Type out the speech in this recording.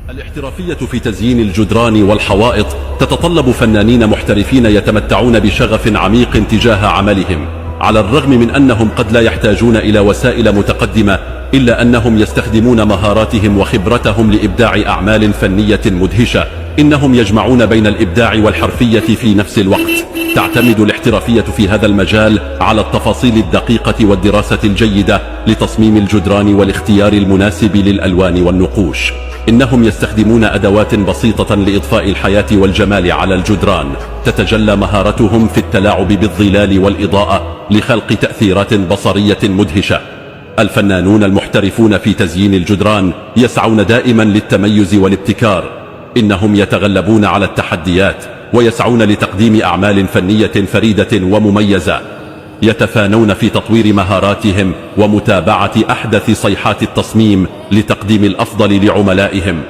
الاحترافية في تزيين الجدران والحوائط تتطلب فنانين محترفين يتمتعون بشغف عميق تجاه عملهم، على الرغم من أنهم قد لا يحتاجون إلى وسائل متقدمة، إلا أنهم يستخدمون مهاراتهم وخبرتهم لإبداع أعمال فنية مدهشة. إنهم يجمعون بين الإبداع والحرفية في نفس الوقت. تعتمد الاحترافية في هذا المجال على التفاصيل الدقيقة والدراسة الجيدة لتصميم الجدران والاختيار المناسب للألوان والنقوش. إنهم يستخدمون أدوات بسيطة لإضفاء الحياة والجمال على الجدران. تتجلى مهارتهم في التلاعب بالظلال والإضاءة لخلق تأثيرات بصرية مدهشة. الفنانون المحترفون في تزيين الجدران يسعون دائما للتميز والابتكار. إنهم يتغلبون على التحديات ويسعون لتقديم أعمال فنية فريدة ومميزة. يتفانون في تطوير مهاراتهم ومتابعة أحدث صيحات التصميم لتقديم الأفضل لعملائهم.